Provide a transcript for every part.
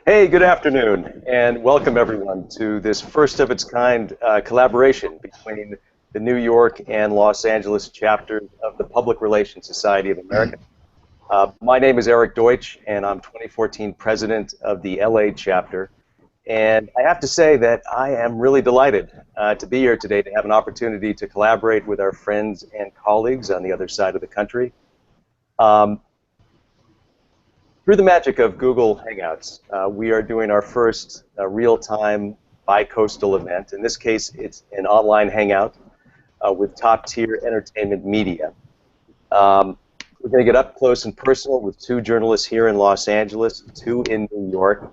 Hey, good afternoon, and welcome everyone to this first of its kind collaboration between the New York and Los Angeles chapters of the Public Relations Society of America. My name is Eric Deutsch, and I'm 2014 president of the LA chapter. And I have to say that I am really delighted to be here today to have an opportunity to collaborate with our friends and colleagues on the other side of the country. Through the magic of Google Hangouts, we are doing our first real-time bicoastal event. In this case, it's an online hangout with top-tier entertainment media. We're going to get up close and personal with two journalists here in Los Angeles, two in New York,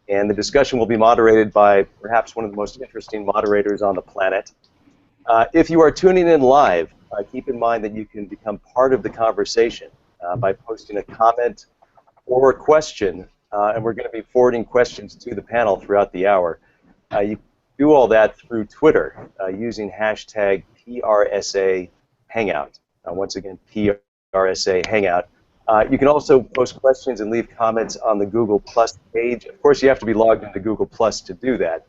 and the discussion will be moderated by perhaps one of the most interesting moderators on the planet. If you are tuning in live, keep in mind that you can become part of the conversation by posting a comment or a question, and we're going to be forwarding questions to the panel throughout the hour. You can do all that through Twitter using hashtag PRSA Hangout. Once again, PRSA Hangout. You can also post questions and leave comments on the Google Plus page. Of course, you have to be logged into Google Plus to do that,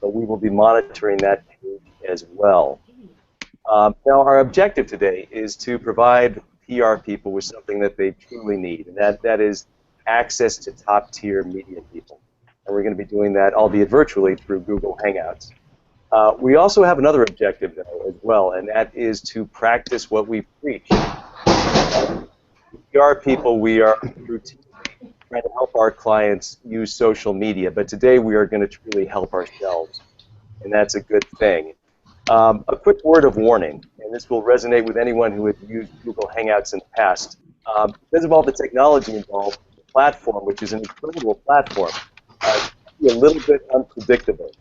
but we will be monitoring that page as well. Now, our objective today is to provide PR people with something that they truly need, and that is access to top-tier media people. And we're going to be doing that, albeit virtually, through Google Hangouts. We also have another objective, though, as well, and that is to practice what we preach. PR people, we are routinely trying to help our clients use social media, but today we are going to truly help ourselves, and that's a good thing. A quick word of warning, and this will resonate with anyone who has used Google Hangouts in the past. Because of all the technology involved, the platform, which is an incredible platform, can be a little bit unpredictable.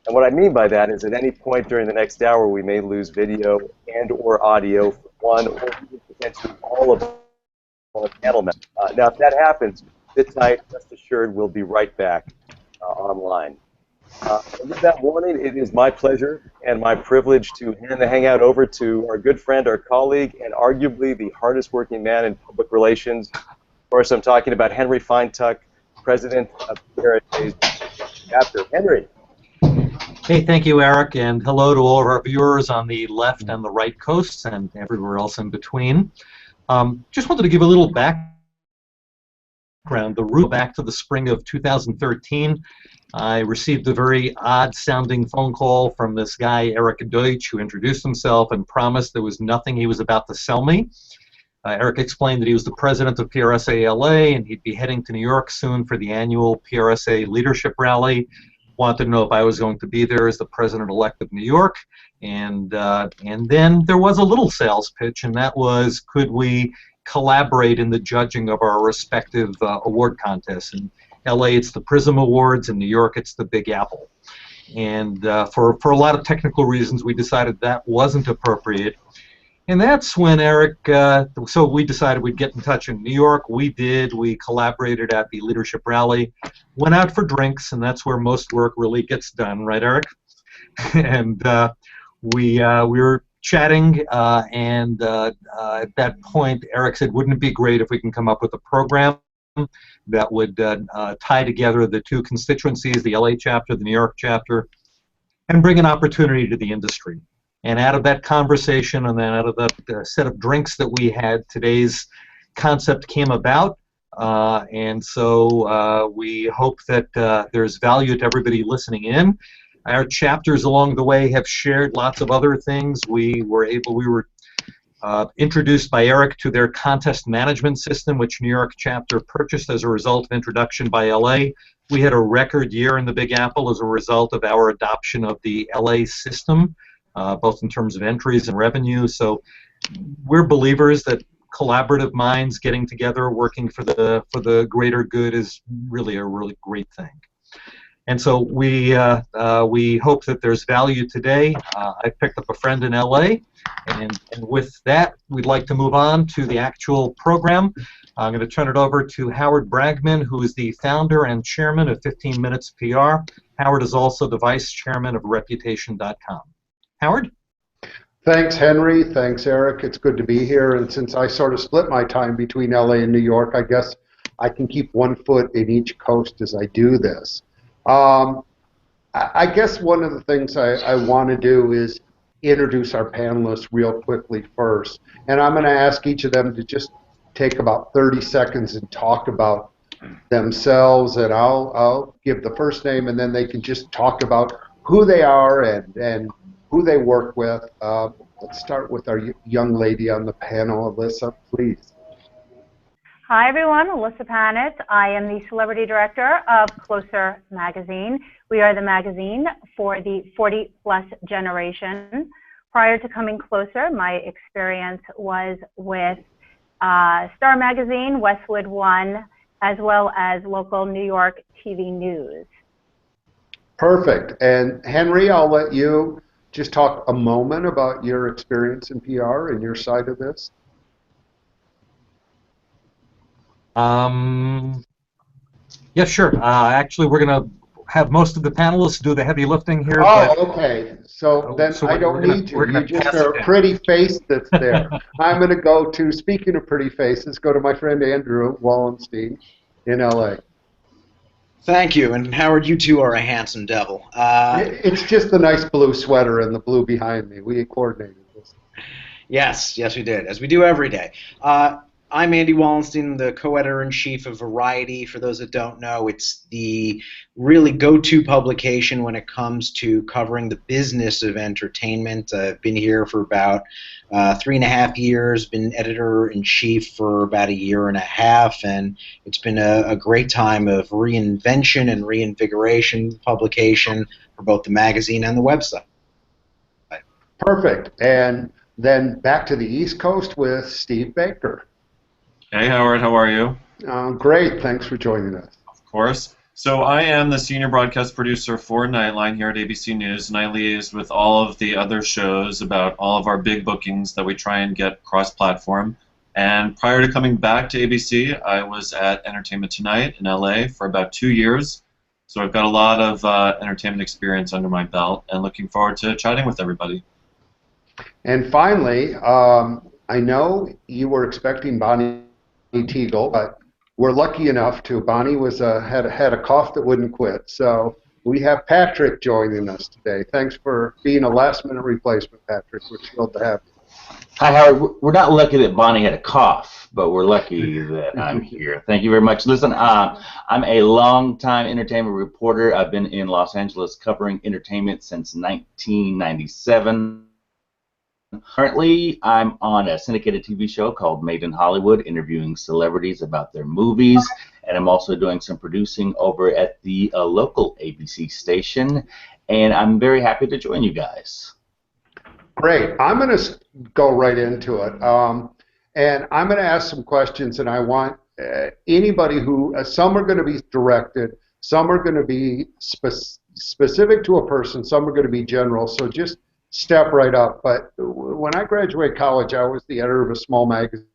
And what I mean by that is at any point during the next hour, we may lose video and or audio for one or even potentially all of the panel members. Now, if that happens, sit tight, rest assured we'll be right back online. And with that warning, it is my pleasure and my privilege to hand the Hangout over to our good friend, our colleague, and arguably the hardest working man in public relations. Of course, I'm talking about Henry Feintuck, president of PRSA's chapter. Henry. Hey, thank you, Eric, and hello to all of our viewers on the left and the right coasts and everywhere else in between. Just wanted to give a little background, the route back to the spring of 2013. I received a very odd-sounding phone call from this guy, Eric Deutsch, who introduced himself and promised there was nothing he was about to sell me. Eric explained that he was the president of PRSA LA, and he'd be heading to New York soon for the annual PRSA leadership rally. Wanted to know if I was going to be there as the president-elect of New York. And then there was a little sales pitch, and that was, could we collaborate in the judging of our respective award contests? In LA, it's the Prism Awards. In New York, it's the Big Apple. And for a lot of technical reasons, we decided that wasn't appropriate. And that's when Eric, so we decided we'd get in touch in New York. We did. We collaborated at the leadership rally, went out for drinks, and that's where most work really gets done, right, Eric? And we were chatting, and at that point, Eric said, wouldn't it be great if we can come up with a program that would tie together the two constituencies, the LA chapter, the New York chapter, and bring an opportunity to the industry. And out of that conversation and then out of that set of drinks that we had, today's concept came about. And so we hope that there's value to everybody listening in. Our chapters along the way have shared lots of other things. We were introduced by Eric to their contest management system, which New York chapter purchased as a result of introduction by LA. We had a record year in the Big Apple as a result of our adoption of the LA system, both in terms of entries and revenue. So we're believers that collaborative minds getting together, working for the greater good is really a really great thing. And so we hope that there's value today. I picked up a friend in LA, and with that, we'd like to move on to the actual program. I'm going to turn it over to Howard Bragman, who is the founder and chairman of 15 Minutes PR. Howard is also the vice chairman of Reputation.com. Howard? Thanks, Henry. Thanks, Eric. It's good to be here. And since I sort of split my time between LA and New York, I guess I can keep one foot in each coast as I do this. I guess one of the things I want to do is introduce our panelists real quickly first. And I'm going to ask each of them to just take about 30 seconds and talk about themselves. And I'll give the first name, and then they can just talk about who they are and who they work with. Let's start with our young lady on the panel. Ilyssa, please. Hi, everyone. Ilyssa Panitz. I am the Celebrity Director of Closer Magazine. We are the magazine for the 40-plus generation. Prior to coming Closer, my experience was with Star Magazine, Westwood One, as well as local New York TV news. Perfect. And Henry, I'll let you just talk a moment about your experience in PR and your side of this. Yeah, sure. Actually, we're going to have most of the panelists do the heavy lifting here. Oh, okay. So then I don't need to. You just are a pretty face that's there. I'm going to go to, speaking of pretty faces, go to my friend Andrew Wallenstein in LA. Thank you. And Howard, you too are a handsome devil. It's just the nice blue sweater and the blue behind me. We coordinated this. Yes, we did, as we do every day. I'm Andy Wallenstein, the co-editor-in-chief of Variety. For those that don't know, it's the really go-to publication when it comes to covering the business of entertainment. I've been here for about 3.5 years, been editor-in-chief for about 1.5 years, and it's been a great time of reinvention and reinvigoration publication for both the magazine and the website. Perfect. And then back to the East Coast with Steve Baker. Hey, Howard, how are you? Great, thanks for joining us. Of course. So I am the senior broadcast producer for Nightline here at ABC News, and I liaise with all of the other shows about all of our big bookings that we try and get cross-platform. And prior to coming back to ABC, I was at Entertainment Tonight in LA for about 2 years. So I've got a lot of entertainment experience under my belt, and looking forward to chatting with everybody. And finally, I know you were expecting Bonnie Teagle, but we're lucky enough to. Bonnie was had a cough that wouldn't quit, so we have Patrick joining us today. Thanks for being a last-minute replacement, Patrick. We're thrilled to have you. Hi, Howard. We're not lucky that Bonnie had a cough, but we're lucky that I'm here. Thank you very much. Listen, I'm a long-time entertainment reporter. I've been in Los Angeles covering entertainment since 1997. Currently, I'm on a syndicated TV show called Made in Hollywood, interviewing celebrities about their movies, and I'm also doing some producing over at the local ABC station, and I'm very happy to join you guys. Great. I'm going to go right into it, and I'm going to ask some questions, and I want anybody who, some are going to be directed, some are going to be specific to a person, some are going to be general, so just step right up. But when I graduated college, I was the editor of a small magazine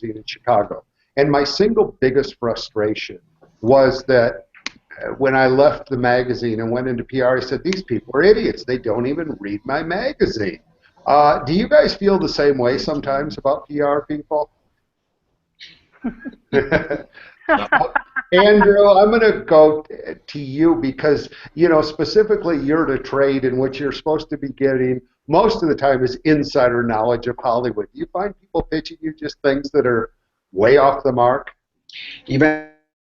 in Chicago. And my single biggest frustration was that when I left the magazine and went into PR, I said, these people are idiots. They don't even read my magazine. Do you guys feel the same way sometimes about PR people? Andrew, I'm going to go to you because, you know, specifically you're at a trade in which you're supposed to be getting, most of the time, is insider knowledge of Hollywood. Do you find people pitching you just things that are way off the mark? You've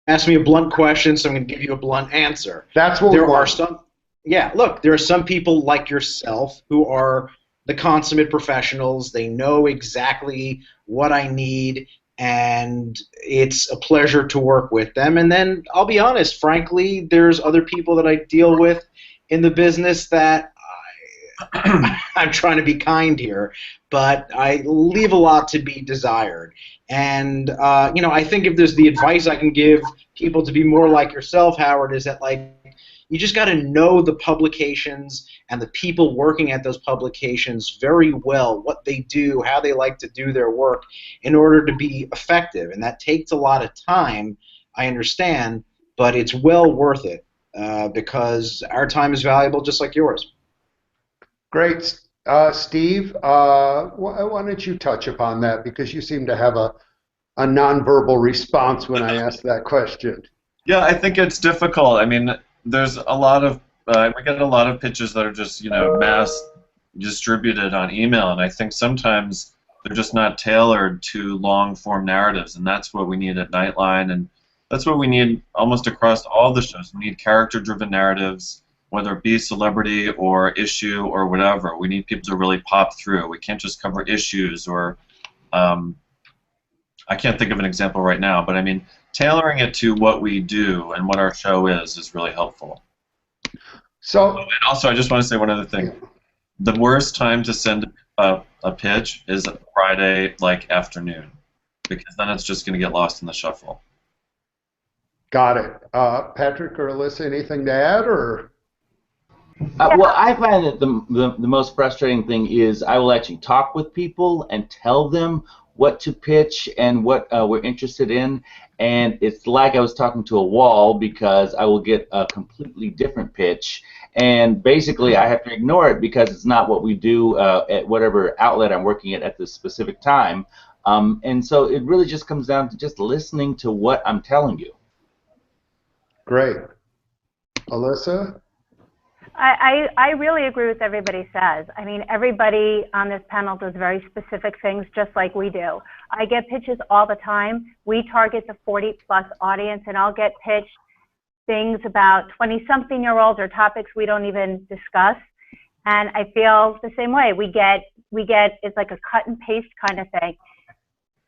asked me a blunt question, so I'm going to give you a blunt answer. That's what there are some. Yeah, look, there are some people like yourself who are the consummate professionals. They know exactly what I need, and it's a pleasure to work with them. And then I'll be honest, frankly, there's other people that I deal with in the business that I'm trying to be kind here, but I leave a lot to be desired. And you know, I think if there's the advice I can give people to be more like yourself, Howard, is that, like, you just got to know the publications and the people working at those publications very well, what they do, how they like to do their work in order to be effective. And that takes a lot of time, I understand, but it's well worth it because our time is valuable just like yours. Great. Steve, why don't you touch upon that, because you seem to have a nonverbal response when I ask that question. Yeah, I think it's difficult. I mean, there's a lot of we get a lot of pitches that are just mass distributed on email, and I think sometimes they're just not tailored to long form narratives, and that's what we need at Nightline, and that's what we need almost across all the shows. We need character driven narratives, whether it be celebrity or issue or whatever. We need people to really pop through. We can't just cover issues or I can't think of an example right now, but I mean, tailoring it to what we do and what our show is really helpful. So, and also, I just want to say one other thing. The worst time to send a pitch is a Friday, afternoon, because then it's just going to get lost in the shuffle. Got it. Patrick or Ilyssa, anything to add, or? Well, I find that the most frustrating thing is I will actually talk with people and tell them what to pitch and what we're interested in, and it's like I was talking to a wall because I will get a completely different pitch, and basically I have to ignore it because it's not what we do at whatever outlet I'm working at this specific time, and so it really just comes down to just listening to what I'm telling you. Great. Ilyssa? I really agree with everybody says. I mean, everybody on this panel does very specific things just like we do. I get pitches all the time. We target the 40-plus audience, and I'll get pitched things about 20-something-year-olds or topics we don't even discuss. And I feel the same way. We get it's like a cut and paste kind of thing.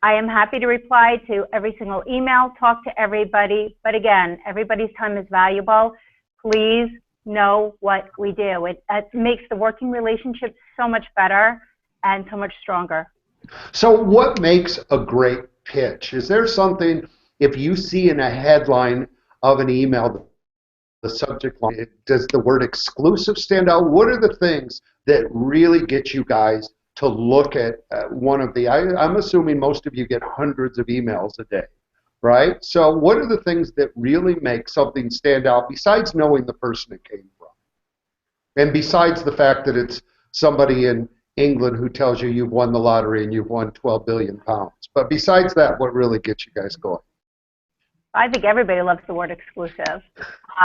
I am happy to reply to every single email, talk to everybody, but again, everybody's time is valuable. Please know what we do. It makes the working relationship so much better and so much stronger. So what makes a great pitch? Is there something, if you see in a headline of an email, the subject line, does the word exclusive stand out? What are the things that really get you guys to look at one of the, I'm assuming most of you get hundreds of emails a day, right? So what are the things that really make something stand out besides knowing the person it came from? And besides the fact that it's somebody in England who tells you you've won the lottery and you've won 12 billion pounds. But besides that, what really gets you guys going? I think everybody loves the word exclusive.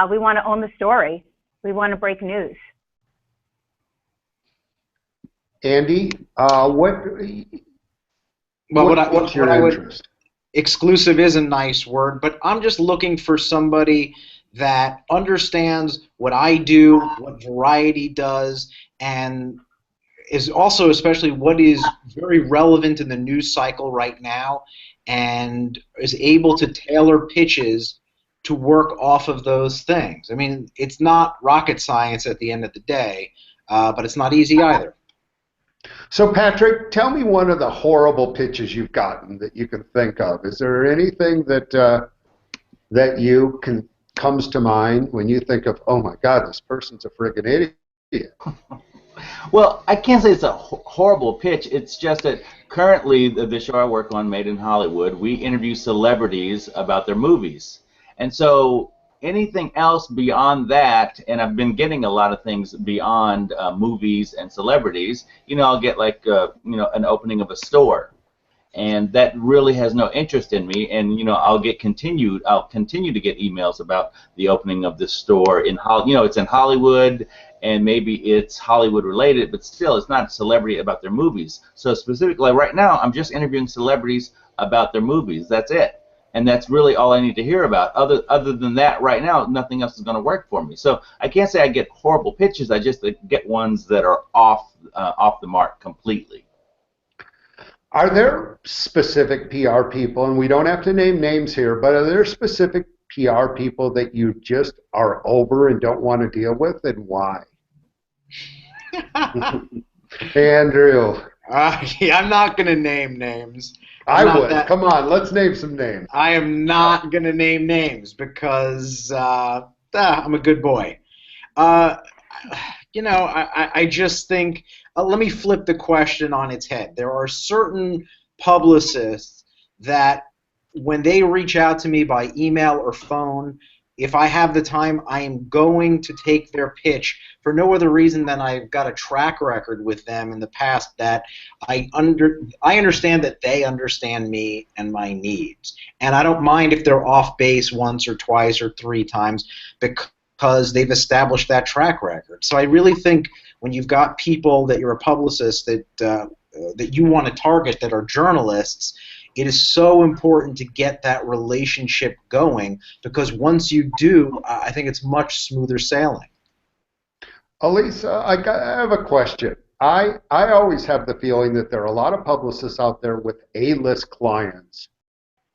We want to own the story. We want to break news. Andy, what's your interest? Exclusive is a nice word, but I'm just looking for somebody that understands what I do, what Variety does, and is also especially what is very relevant in the news cycle right now, and is able to tailor pitches to work off of those things. I mean, it's not rocket science at the end of the day, but it's not easy either. So, Patrick, tell me one of the horrible pitches you've gotten that you can think of. Is there anything that comes to mind when you think of, oh my God, this person's a friggin' idiot? Well, I can't say it's a horrible pitch. It's just that currently the show I work on, Made in Hollywood, we interview celebrities about their movies. And so anything else beyond that, and I've been getting a lot of things beyond movies and celebrities, I'll get like, an opening of a store. And that really has no interest in me, and I'll continue to get emails about the opening of this store in it's in Hollywood, and maybe it's Hollywood related, but still it's not a celebrity about their movies. So specifically right now I'm just interviewing celebrities about their movies. That's it. And that's really all I need to hear about. Other than that, right now, nothing else is going to work for me. So I can't say I get horrible pitches. I just get ones that are off the mark completely. Are there specific PR people, and we don't have to name names here, but are there specific PR people that you just are over and don't want to deal with, and why? Andrew. Yeah, I'm not going to name names. I would. Come on, let's name some names. I am not going to name names because I'm a good boy. I just think, let me flip the question on its head. There are certain publicists that when they reach out to me by email or phone, if I have the time, I am going to take their pitch for no other reason than I've got a track record with them in the past that I understand that they understand me and my needs. And I don't mind if they're off base once or twice or 3 times because they've established that track record. So I really think when you've got people that you're a publicist that you want to target that are journalists, it is so important to get that relationship going, because once you do, I think it's much smoother sailing. Ilyssa, I have a question. I always have the feeling that there are a lot of publicists out there with A-list clients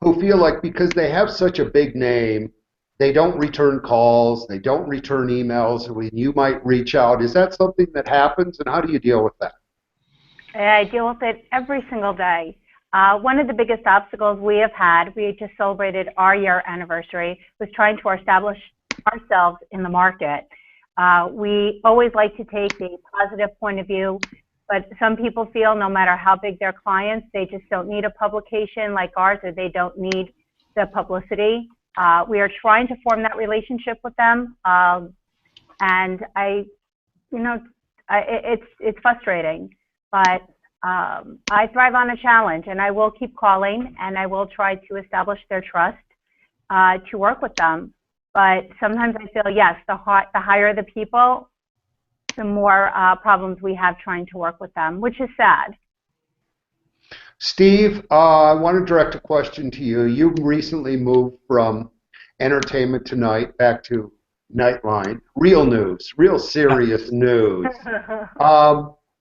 who feel like because they have such a big name, they don't return calls, they don't return emails when you might reach out. Is that something that happens, and how do you deal with that? I deal with it every single day. One of the biggest obstacles we have had, we just celebrated our year anniversary, was trying to establish ourselves in the market. We always like to take a positive point of view, but some people feel no matter how big their clients, they just don't need a publication like ours, or they don't need the publicity. We are trying to form that relationship with them, and it's frustrating, but I thrive on a challenge, and I will keep calling, and I will try to establish their trust to work with them. But sometimes I feel, yes, the higher the people, the more problems we have trying to work with them, which is sad. Steve, I want to direct a question to you. You recently moved from Entertainment Tonight back to Nightline. Real news, real serious news.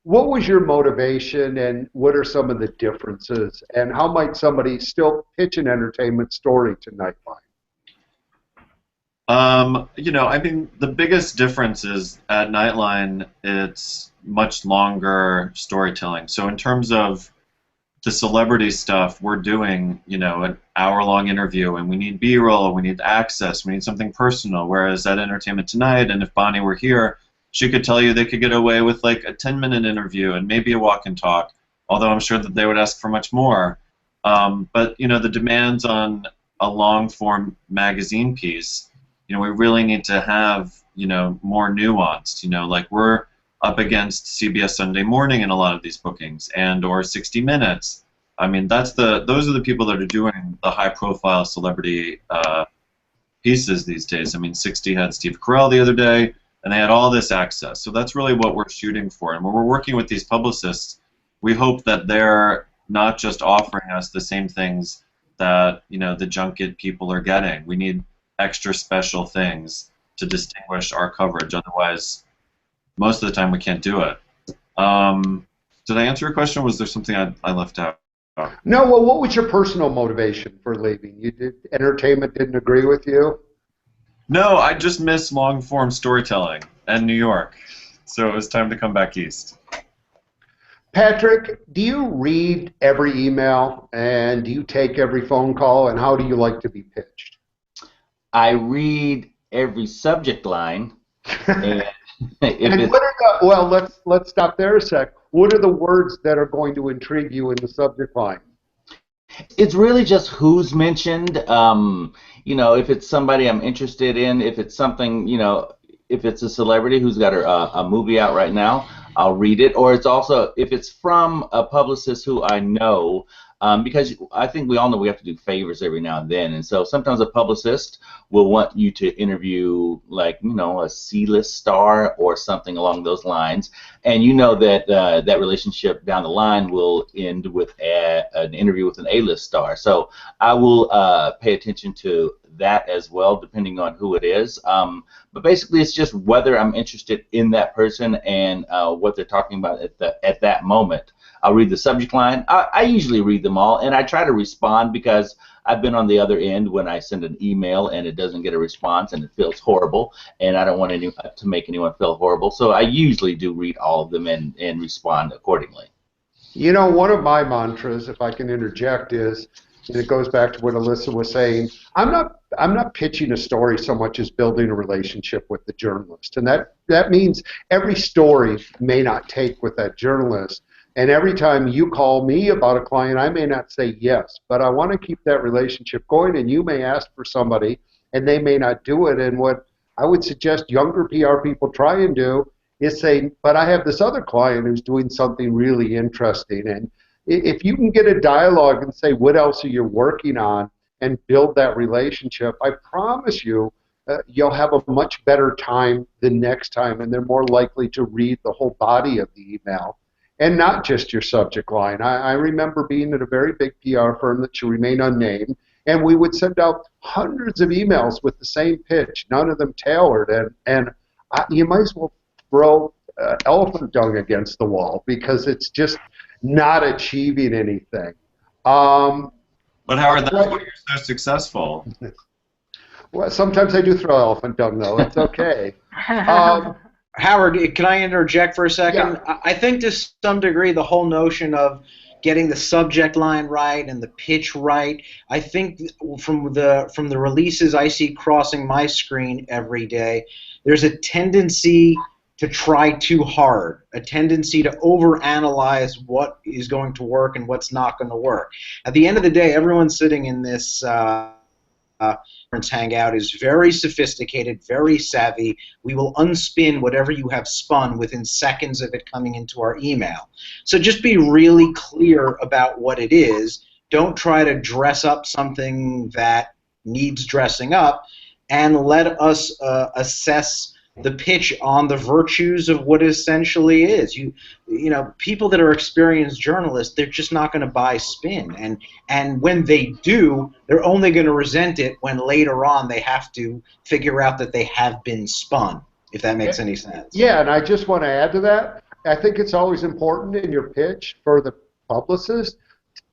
What was your motivation, and what are some of the differences, and how might somebody still pitch an entertainment story to Nightline? I mean, the biggest difference is at Nightline, it's much longer storytelling. So in terms of the celebrity stuff, we're doing, an hour-long interview, and we need B-roll, we need access, we need something personal, whereas at Entertainment Tonight, and if Bonnie were here, she could tell you they could get away with like a 10-minute interview and maybe a walk and talk, although I'm sure that they would ask for much more. But the demands on a long-form magazine piece, we really need to have, more nuanced, like we're up against CBS Sunday Morning in a lot of these bookings, and or 60 Minutes. I mean, those are the people that are doing the high-profile celebrity pieces these days. I mean, 60 had Steve Carell the other day, and they had all this access. So that's really what we're shooting for. And when we're working with these publicists, we hope that they're not just offering us the same things that the junket people are getting. We need extra special things to distinguish our coverage. Otherwise, most of the time we can't do it. Did I answer your question? Was there something I left out? No. Well, what was your personal motivation for leaving? Entertainment didn't agree with you? No, I just miss long-form storytelling and New York, so it was time to come back east. Patrick, do you read every email, and do you take every phone call, and how do you like to be pitched? I read every subject line. And and what are well, let's stop there a sec. What are the words that are going to intrigue you in the subject line? It's really just who's mentioned. If it's somebody I'm interested in, if it's something, if it's a celebrity who's got a movie out right now, I'll read it. Or it's also, if it's from a publicist who I know, because I think we all know we have to do favors every now and then. And so sometimes a publicist will want you to interview, like, a C-list star or something along those lines. And that that relationship down the line will end with an interview with an A-list star. So I will pay attention to that as well, depending on who it is. But basically, it's just whether I'm interested in that person and what they're talking about at that moment. I'll read the subject line. I usually read them all, and I try to respond because I've been on the other end when I send an email and it doesn't get a response and it feels horrible, and I don't want to make anyone feel horrible. So I usually do read all of them and respond accordingly. One of my mantras, if I can interject, is, and it goes back to what Ilyssa was saying, I'm not pitching a story so much as building a relationship with the journalist. And that means every story may not take with that journalist. And every time you call me about a client, I may not say yes, but I want to keep that relationship going, and you may ask for somebody, and they may not do it. And what I would suggest younger PR people try and do is say, but I have this other client who's doing something really interesting. And if you can get a dialogue and say, what else are you working on, and build that relationship, I promise you, you'll have a much better time the next time, and they're more likely to read the whole body of the email and not just your subject line. I remember being at a very big PR firm that should remain unnamed, and we would send out hundreds of emails with the same pitch, none of them tailored, and you might as well throw elephant dung against the wall because it's just not achieving anything. But Howard, that's why you're so successful. Well, sometimes I do throw elephant dung, though. It's okay. Howard, can I interject for a second? Yeah. I think to some degree the whole notion of getting the subject line right and the pitch right, I think from the releases I see crossing my screen every day, there's a tendency to try too hard, a tendency to overanalyze what is going to work and what's not going to work. At the end of the day, everyone sitting in this Hangout is very sophisticated, very savvy. We will unspin whatever you have spun within seconds of it coming into our email. So just be really clear about what it is. Don't try to dress up something that needs dressing up, and let us assess the pitch on the virtues of what it essentially is. You know, people that are experienced journalists, they're just not going to buy spin, and when they do, they're only going to resent it when later on they have to figure out that they have been spun, if that makes any sense. Yeah, and I just want to add to that. I think it's always important in your pitch for the publicist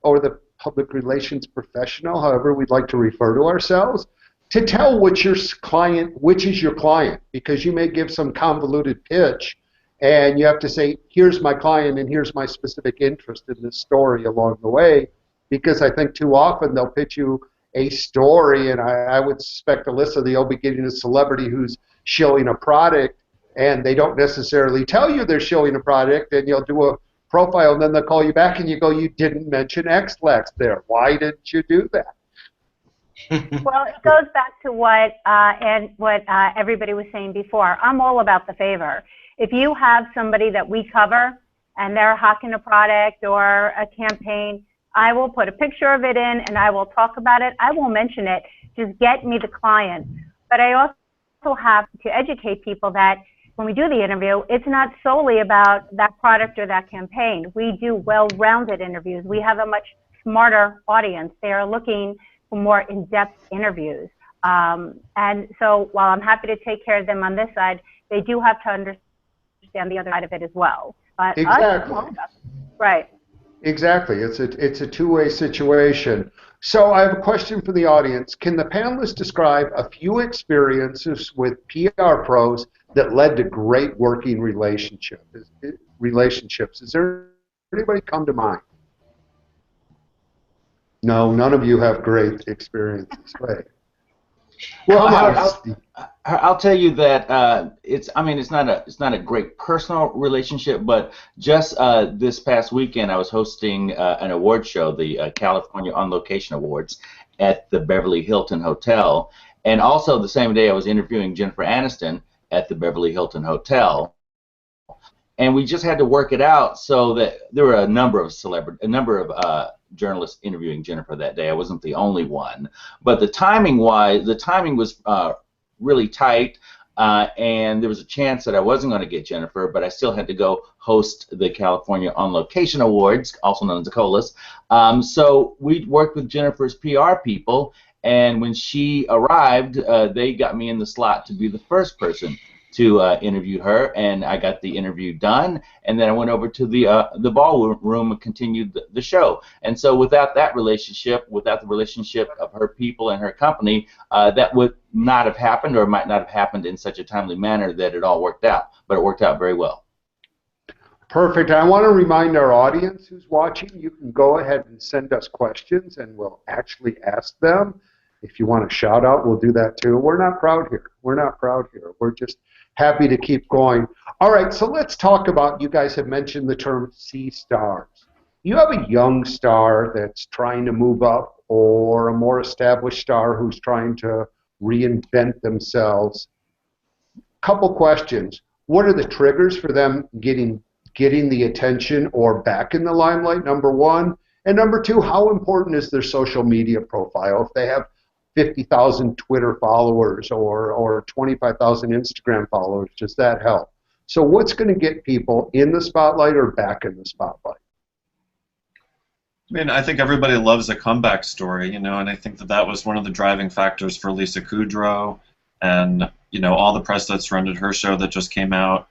or the public relations professional, however we'd like to refer to ourselves, to tell which is your client, because you may give some convoluted pitch and you have to say, here's my client and here's my specific interest in this story along the way, because I think too often they'll pitch you a story, and I would suspect, Ilyssa, they'll be getting a celebrity who's showing a product and they don't necessarily tell you they're showing a product, and you'll do a profile and then they'll call you back and you go, you didn't mention X-Lax there. Why didn't you do that? Well, it goes back to what everybody was saying before. I'm all about the favor. If you have somebody that we cover and they're hawking a product or a campaign, I will put a picture of it in and I will talk about it. I will mention it. Just get me the client. But I also have to educate people that when we do the interview, it's not solely about that product or that campaign. We do well-rounded interviews. We have a much smarter audience. They are looking for more in-depth interviews. And so while I'm happy to take care of them on this side, they do have to understand the other side of it as well. But exactly. Right. Exactly. It's a two-way situation. So I have a question for the audience. Can the panelists describe a few experiences with PR pros that led to great working relationships? Is there anybody come to mind? No, none of you have great experiences. Right. Well, I'll tell you that it's not a great personal relationship, but just this past weekend I was hosting an award show, the California On Location Awards, at the Beverly Hilton Hotel, and also the same day I was interviewing Jennifer Aniston at the Beverly Hilton Hotel. And we just had to work it out so that there were a number of journalists interviewing Jennifer that day. I wasn't the only one, but the timing was really tight, and there was a chance that I wasn't going to get Jennifer, but I still had to go host the California On Location Awards, also known as the COLAs. So we worked with Jennifer's PR people, and when she arrived, they got me in the slot to be the first person to interview her, and I got the interview done, and then I went over to the ballroom and continued the show. And so without that relationship, without the relationship of her people and her company, that would not have happened, or might not have happened in such a timely manner that it all worked out. But it worked out very well. Perfect. I want to remind our audience who's watching, you can go ahead and send us questions, and we'll actually ask them. If you want a shout out, we'll do that too. We're not proud here. We're not proud here. We're just happy to keep going. All right, so let's talk about, you guys have mentioned the term C-stars. You have a young star that's trying to move up, or a more established star who's trying to reinvent themselves. Couple questions. What are the triggers for them getting the attention or back in the limelight, number one? And number two, how important is their social media profile? If they have 50,000 Twitter followers or 25,000 Instagram followers, does that help? So what's going to get people in the spotlight or back in the spotlight? I mean, I think everybody loves a comeback story, you know, and I think that that was one of the driving factors for Lisa Kudrow and, you know, all the press that surrounded her show that just came out.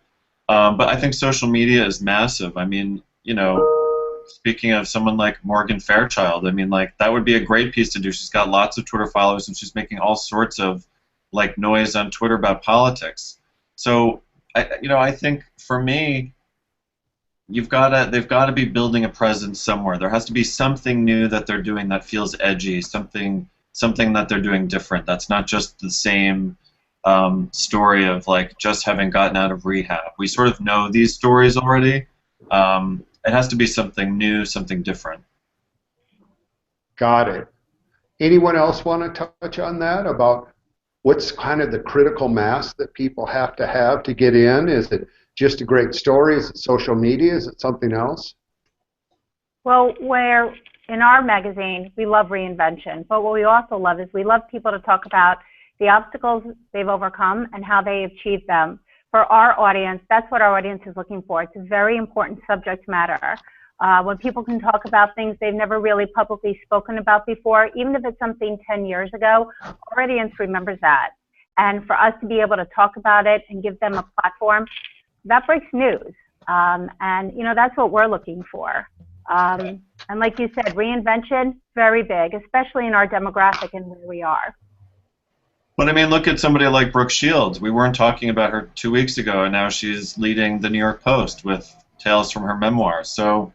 But I think social media is massive. I mean, you know, speaking of someone like Morgan Fairchild, I mean, like, that would be a great piece to do. She's got lots of Twitter followers, and she's making all sorts of, like, noise on Twitter about politics. So, I think for me, they've got to be building a presence somewhere. There has to be something new that they're doing that feels edgy, something that they're doing different. That's not just the same story of, like, just having gotten out of rehab. We sort of know these stories already. It has to be something new, something different. Got it. Anyone else want to touch on that, about what's kind of the critical mass that people have to get in? Is it just a great story? Is it social media? Is it something else? Well, where in our magazine, we love reinvention, but what we also love is we love people to talk about the obstacles they've overcome and how they achieved them. For our audience, that's what our audience is looking for. It's a very important subject matter. When people can talk about things they've never really publicly spoken about before, even if it's something 10 years ago, our audience remembers that. And for us to be able to talk about it and give them a platform, that breaks news. And, you know, that's what we're looking for. And like you said, reinvention, very big, especially in our demographic and where we are. But I mean, look at somebody like Brooke Shields. We weren't talking about her 2 weeks ago, and now she's leading the New York Post with tales from her memoir. So,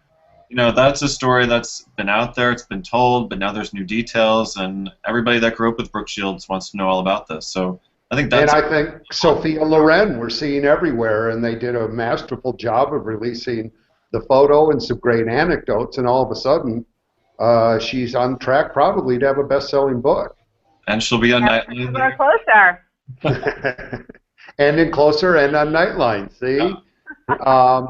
you know, that's a story that's been out there, it's been told, but now there's new details, and everybody that grew up with Brooke Shields wants to know all about this. So I think that's... And I think Sophia Loren we're seeing everywhere, and they did a masterful job of releasing the photo and some great anecdotes, and all of a sudden she's on track probably to have a best-selling book. And she'll be on Nightline. We're closer. And in Closer and on Nightline, see? Yeah.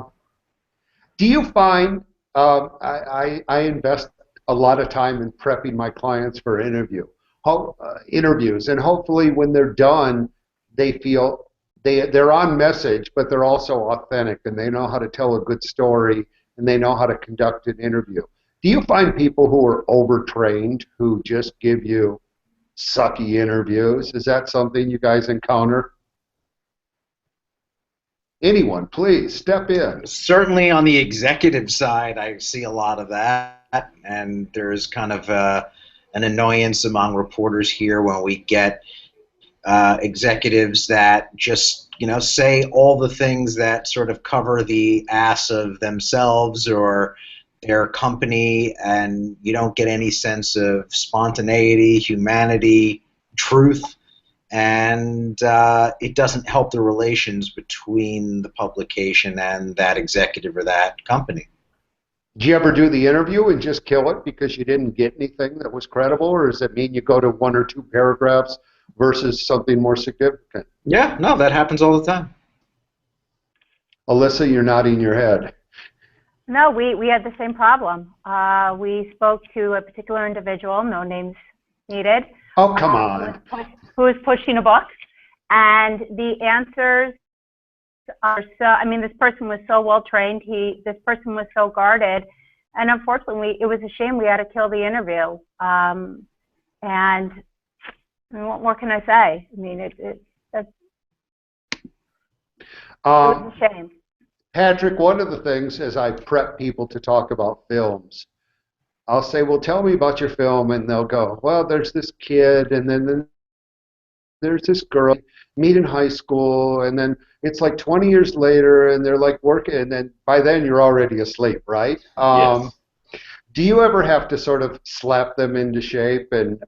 Do you find, I invest a lot of time in prepping my clients for interviews, and hopefully when they're done, they feel they're on message, but they're also authentic, and they know how to tell a good story, and they know how to conduct an interview. Do you find people who are overtrained, who just give you sucky interviews? Is that something you guys encounter? Anyone, please step in. Certainly on the executive side, I see a lot of that, and there's kind of an annoyance among reporters here when we get executives that just, you know, say all the things that sort of cover the ass of themselves or their company, and you don't get any sense of spontaneity, humanity, truth, and it doesn't help the relations between the publication and that executive or that company. Do you ever do the interview and just kill it because you didn't get anything that was credible, or does it mean you go to 1 or 2 paragraphs versus something more significant? Yeah, no, that happens all the time. Ilyssa, you're nodding your head. No, we had the same problem. We spoke to a particular individual, no names needed. Oh, come on. Who was pushing a book, and the answers are so, I mean, this person was so well trained, this person was so guarded, and unfortunately, it was a shame we had to kill the interview. And what more can I say? I mean, it was a shame. Patrick, one of the things as I prep people to talk about films, I'll say, well, tell me about your film, and they'll go, well, there's this kid, and then there's this girl, meet in high school, and then it's like 20 years later, and they're like working, and then by then you're already asleep, right? Yes. Do you ever have to sort of slap them into shape, and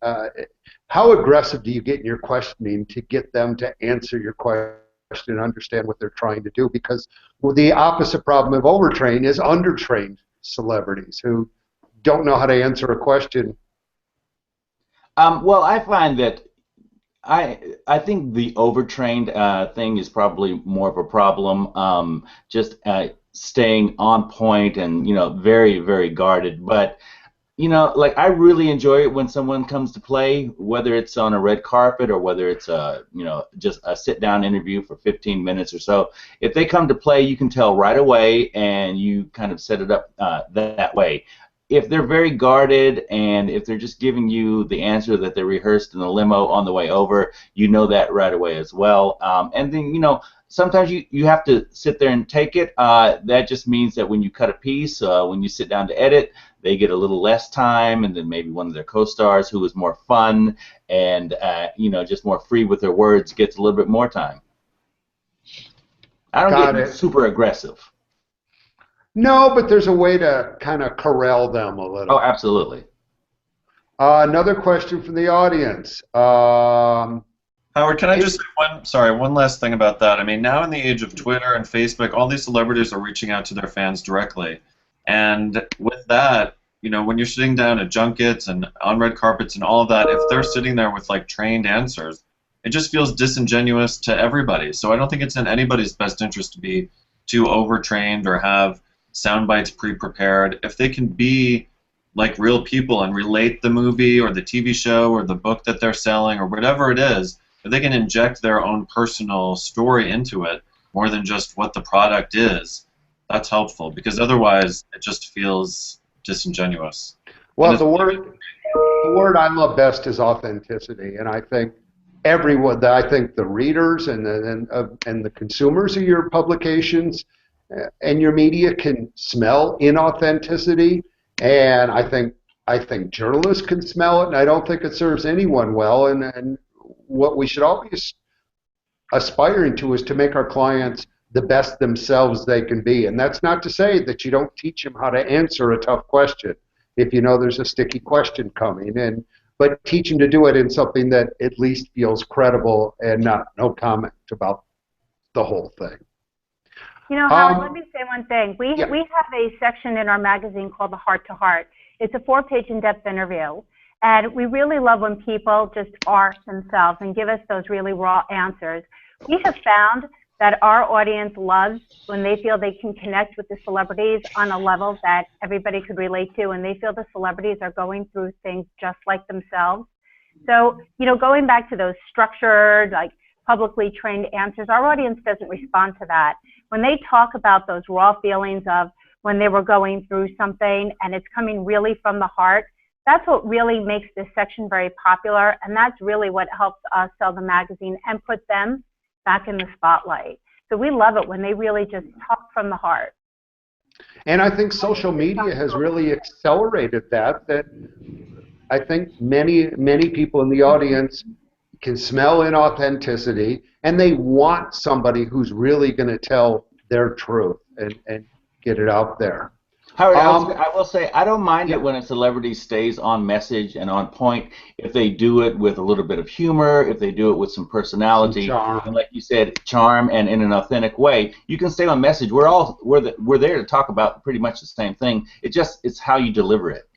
how aggressive do you get in your questioning to get them to answer your question and understand what they're trying to do? Because the opposite problem of overtrained is undertrained celebrities who don't know how to answer a question. Well, I find that I think the overtrained thing is probably more of a problem. Just staying on point and very very guarded. But like I really enjoy it when someone comes to play, whether it's on a red carpet or whether it's just a sit-down interview for 15 minutes or so. If they come to play, you can tell right away, and you kind of set it up that way. If they're very guarded and if they're just giving you the answer that they rehearsed in the limo on the way over, you know that right away as well. And then, sometimes you have to sit there and take it. That just means that when you cut a piece, when you sit down to edit, they get a little less time, and then maybe one of their co-stars who is more fun and just more free with their words gets a little bit more time. I don't get super aggressive. No, but there's a way to kind of corral them a little. Oh, absolutely. Another question from the audience. Howard, can I just say one last thing about that? I mean, now in the age of Twitter and Facebook, all these celebrities are reaching out to their fans directly. And with that, when you're sitting down at junkets and on red carpets and all of that, if they're sitting there with like trained answers, it just feels disingenuous to everybody. So I don't think it's in anybody's best interest to be too overtrained or have sound bites pre-prepared. If they can be like real people and relate the movie or the TV show or the book that they're selling or whatever it is, if they can inject their own personal story into it more than just what the product is, that's helpful, because otherwise it just feels disingenuous. Well, the word I love best is authenticity, and I think the readers and the consumers of your publications and your media can smell inauthenticity, and I think journalists can smell it, and I don't think it serves anyone well. And what we should always aspiring to is to make our clients the best themselves they can be, and that's not to say that you don't teach them how to answer a tough question if you know there's a sticky question coming, but teach them to do it in something that at least feels credible and no comment about the whole thing. Howard, let me say one thing. We have a section in our magazine called the Heart to Heart. It's a 4-page in-depth interview, and we really love when people just are themselves and give us those really raw answers. We have found that our audience loves when they feel they can connect with the celebrities on a level that everybody could relate to, and they feel the celebrities are going through things just like themselves. So, going back to those structured, like publicly trained answers, our audience doesn't respond to that. When they talk about those raw feelings of when they were going through something and it's coming really from the heart, that's what really makes this section very popular, and that's really what helps us sell the magazine and put them back in the spotlight. So we love it when they really just talk from the heart. And I think social media has really accelerated that I think many people in the audience can smell inauthenticity, and they want somebody who's really going to tell their truth and get it out there. Howard, I will say I don't mind it when a celebrity stays on message and on point if they do it with a little bit of humor, if they do it with some personality, and like you said, charm, and in an authentic way. You can stay on message. We're there to talk about pretty much the same thing. It's how you deliver it.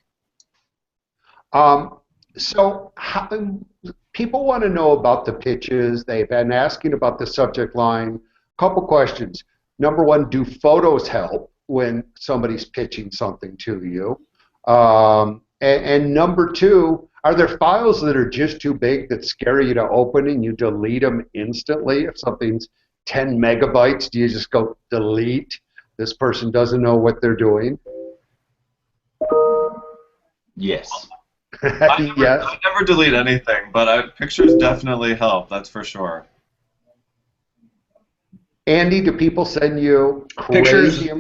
So people want to know about the pitches. They've been asking about the subject line. Couple questions. Number one, do photos help when somebody's pitching something to you? And number two, are there files that are just too big that scare you to open and you delete them instantly? If something's 10 megabytes, do you just go delete? This person doesn't know what they're doing. Yes. I never delete anything, but pictures definitely help, that's for sure. Andy, do people send you crazy?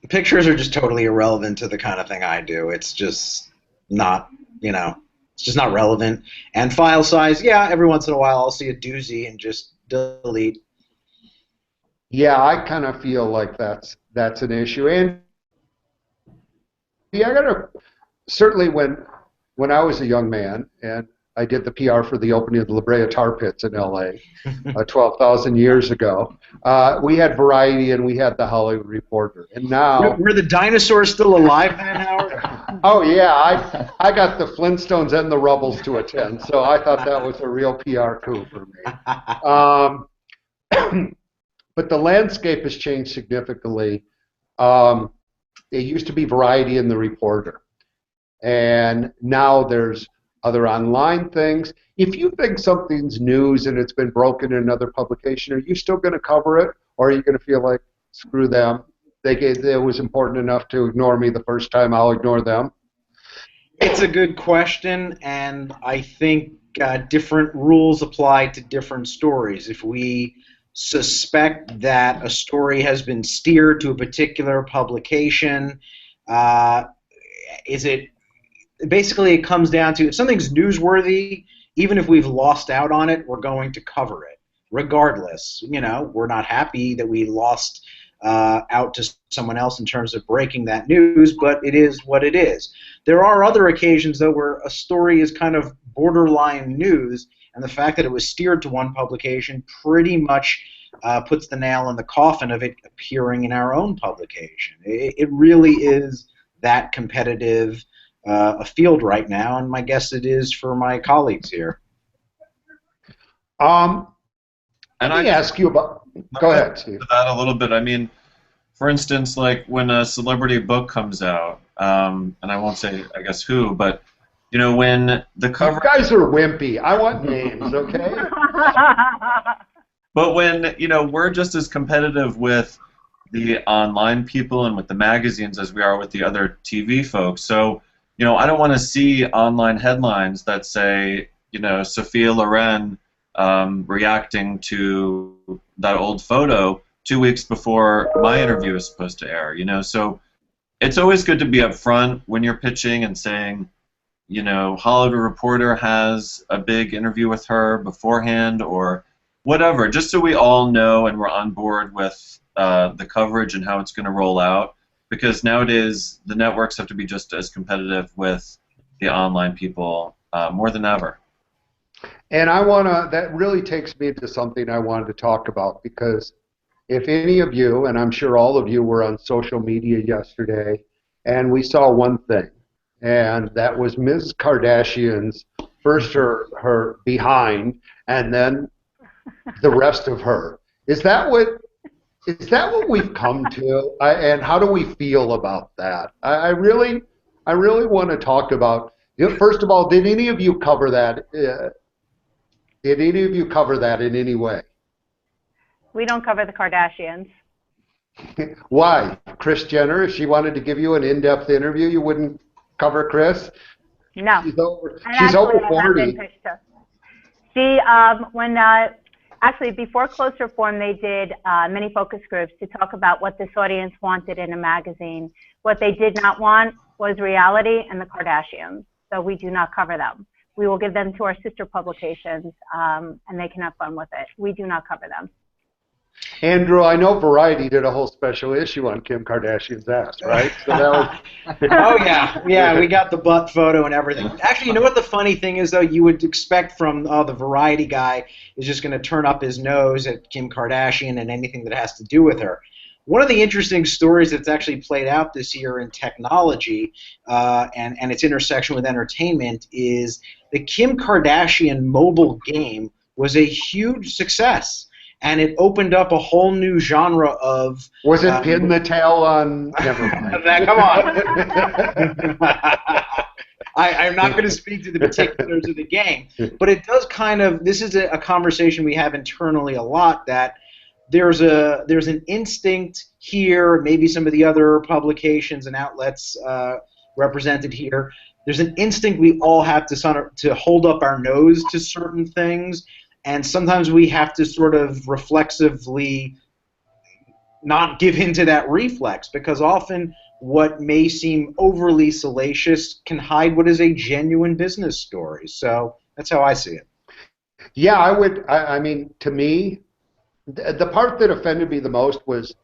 Pictures are just totally irrelevant to the kind of thing I do. It's just not, it's just not relevant. And file size, yeah, every once in a while I'll see a doozy and just delete. Yeah, I kind of feel like that's an issue. And yeah, certainly when I was a young man and I did the PR for the opening of the La Brea Tar Pits in L.A. 12,000 years ago. We had Variety and we had the Hollywood Reporter, and now were the dinosaurs still alive then, Howard? Oh yeah, I got the Flintstones and the Rubbles to attend, so I thought that was a real PR coup for me. But the landscape has changed significantly. It used to be Variety and the Reporter, and now there's other online things. If you think something's news and it's been broken in another publication, are you still going to cover it, or are you going to feel like, screw them? It was important enough to ignore me the first time, I'll ignore them? It's a good question, and I think different rules apply to different stories. If we suspect that a story has been steered to a particular publication, basically it comes down to, if something's newsworthy, even if we've lost out on it, we're going to cover it regardless. You know, we're not happy that we lost out to someone else in terms of breaking that news, but it is what it is. There are other occasions, though, where a story is kind of borderline news, and the fact that it was steered to one publication pretty much puts the nail in the coffin of it appearing in our own publication. It really is that competitive a field right now, and my guess it is for my colleagues here. Let me ask you about. Go ahead, Steve. That a little bit. I mean, for instance, like when a celebrity book comes out, and I won't say, I guess, who, but you know, when the cover. You guys are wimpy. I want names, okay? But when, you know, we're just as competitive with the online people and with the magazines as we are with the other TV folks. So, you know, I don't want to see online headlines that say, you know, Sophia Loren reacting to that old photo 2 weeks before my interview is supposed to air, you know. So it's always good to be upfront when you're pitching and saying, you know, Hollywood Reporter has a big interview with her beforehand or whatever, just so we all know and we're on board with the coverage and how it's going to roll out. Because nowadays the networks have to be just as competitive with the online people more than ever. And that really takes me to something I wanted to talk about, because if any of you, and I'm sure all of you, were on social media yesterday, and we saw one thing, and that was Ms. Kardashian's, first her behind, and then the rest of her. Is that what we've come to? And how do we feel about that? I really want to talk about. First of all, did any of you cover that? Did any of you cover that in any way? We don't cover the Kardashians. Why? Kris Jenner, if she wanted to give you an in-depth interview, you wouldn't cover Kris? No. She's over 40. Actually, before Closer Form, they did many focus groups to talk about what this audience wanted in a magazine. What they did not want was reality and the Kardashians, so we do not cover them. We will give them to our sister publications, and they can have fun with it. We do not cover them. Andrew, I know Variety did a whole special issue on Kim Kardashian's ass, right? So that was... Oh, yeah, we got the butt photo and everything. Actually, you know what the funny thing is, though? You would expect from the Variety guy is just going to turn up his nose at Kim Kardashian and anything that has to do with her. One of the interesting stories that's actually played out this year in technology and its intersection with entertainment is the Kim Kardashian mobile game was a huge success. And it opened up a whole new genre of... Was it Pin the Tail on... Never mind. Come on. I'm not going to speak to the particulars of the game, but it does kind of... This is a conversation we have internally a lot, that there's an instinct here, maybe some of the other publications and outlets represented here. There's an instinct we all have to hold up our nose to certain things. And sometimes we have to sort of reflexively not give in to that reflex, because often what may seem overly salacious can hide what is a genuine business story. So that's how I see it. Yeah, I mean, to me, the part that offended me the most was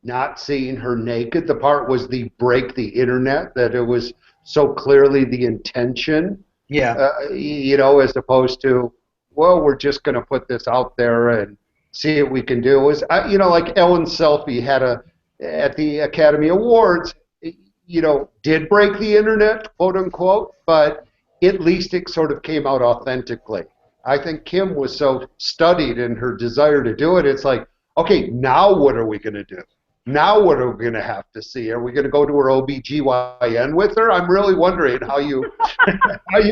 not seeing her naked. The part was the break the internet, that it was so clearly the intention. Yeah. You know, as opposed to, well, we're just going to put this out there and see what we can do. It was, you know, like Ellen's selfie had at the Academy Awards, did break the internet, quote unquote, but at least it sort of came out authentically. I think Kim was so studied in her desire to do it. It's like, okay, now what are we going to do? Now what are we going to have to see? Are we going to go to her OBGYN with her? I'm really wondering how you,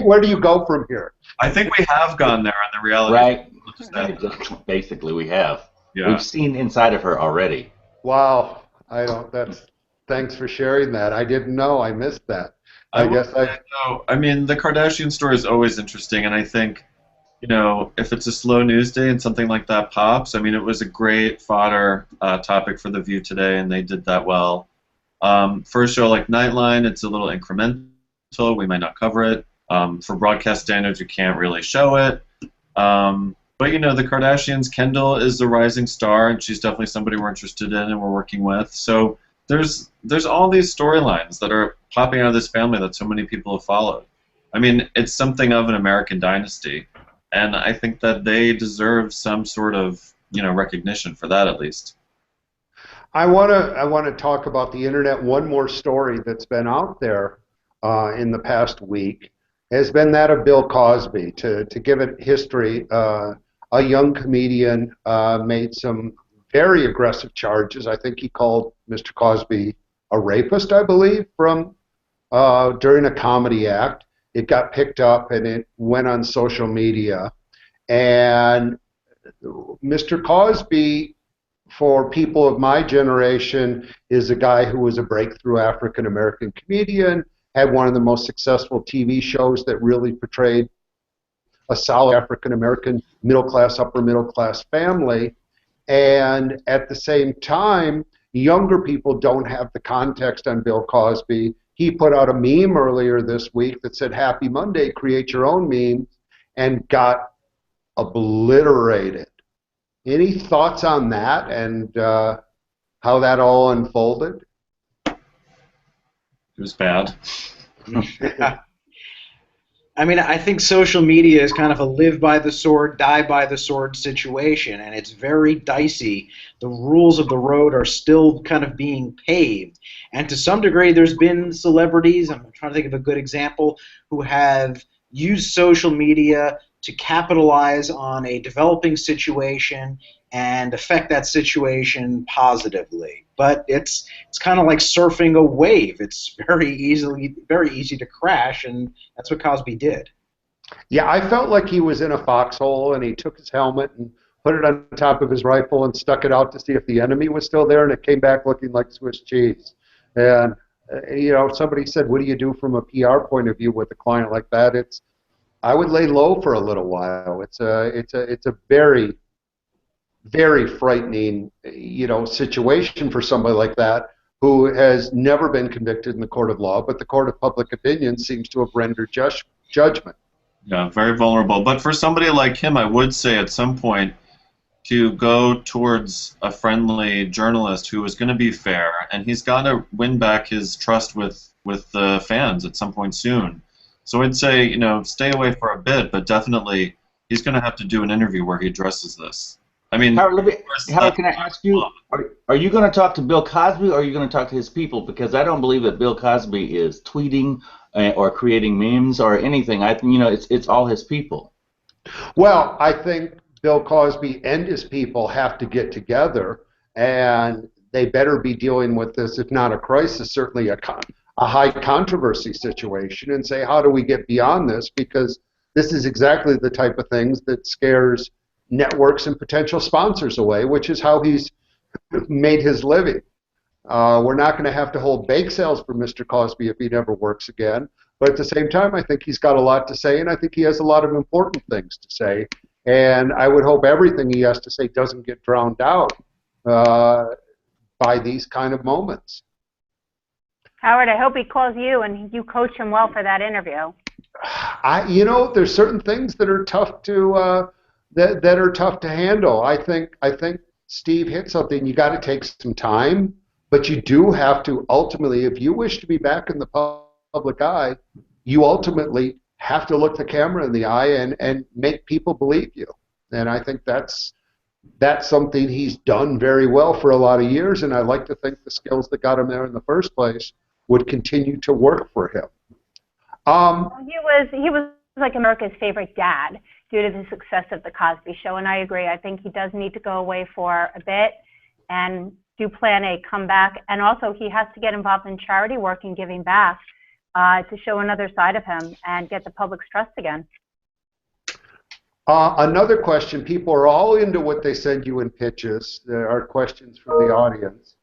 where do you go from here? I think we have gone there on the reality. Right. Basically, we have. Yeah. We've seen inside of her already. Wow. Thanks for sharing that. I didn't know. I missed that. I mean, the Kardashian story is always interesting, and I think, if it's a slow news day and something like that pops, I mean, it was a great fodder topic for The View today, and they did that well. For a show like Nightline, it's a little incremental. We might not cover it. For broadcast standards, you can't really show it. But, the Kardashians, Kendall is a rising star, and she's definitely somebody we're interested in and we're working with. So there's all these storylines that are popping out of this family that so many people have followed. I mean, it's something of an American dynasty, and I think that they deserve some sort of, recognition for that at least. I want to talk about the internet. One more story that's been out there in the past week has been that of Bill Cosby. To give it history, a young comedian made some very aggressive charges. I think he called Mr. Cosby a rapist, I believe, during a comedy act. It got picked up and it went on social media. And Mr. Cosby, for people of my generation, is a guy who was a breakthrough African-American comedian, had one of the most successful TV shows that really portrayed a solid African-American middle-class, upper-middle-class family. And at the same time, younger people don't have the context on Bill Cosby. He put out a meme earlier this week that said, "Happy Monday, create your own memes," and got obliterated. Any thoughts on that and how that all unfolded? It was bad. I mean, I think social media is kind of a live by the sword, die by the sword situation, and it's very dicey. The rules of the road are still kind of being paved. And to some degree, there's been celebrities, I'm trying to think of a good example, who have used social media to capitalize on a developing situation and affect that situation positively. But it's kind of like surfing a wave. It's very easy to crash, and that's what Cosby did. Yeah, I felt like he was in a foxhole, and he took his helmet and put it on top of his rifle and stuck it out to see if the enemy was still there, and it came back looking like Swiss cheese. And somebody said, "What do you do from a PR point of view with a client like that?" I would lay low for a little while. It's a very, very frightening, situation for somebody like that who has never been convicted in the court of law, but the court of public opinion seems to have rendered judgment. Yeah, very vulnerable. But for somebody like him, I would say at some point to go towards a friendly journalist who is going to be fair, and he's got to win back his trust with the fans at some point soon. So I'd say, stay away for a bit, but definitely he's going to have to do an interview where he addresses this. I mean, Howard, can I ask you, are you going to talk to Bill Cosby, or are you going to talk to his people? Because I don't believe that Bill Cosby is tweeting or creating memes or anything. I think, it's all his people. Well, I think Bill Cosby and his people have to get together, and they better be dealing with this, if not a crisis, certainly a high controversy situation, and say, how do we get beyond this? Because this is exactly the type of things that scares networks and potential sponsors away, which is how he's made his living. We're not going to have to hold bake sales for Mr. Cosby if he never works again. But at the same time, I think he's got a lot to say, and I think he has a lot of important things to say. And I would hope everything he has to say doesn't get drowned out by these kind of moments. Howard, I hope he calls you and you coach him well for that interview. There's certain things that are tough to that are tough to handle. I think Steve hit something. You got to take some time, but you do have to ultimately, if you wish to be back in the public eye, you ultimately have to look the camera in the eye and make people believe you. And I think that's something he's done very well for a lot of years, and I like to think the skills that got him there in the first place would continue to work for him. He was like America's favorite dad due to the success of The Cosby Show, and I agree. I think he does need to go away for a bit and do plan a comeback. And also, he has to get involved in charity work and giving back to show another side of him and get the public's trust again. Another question. People are all into what they send you in pitches. There are questions from the audience.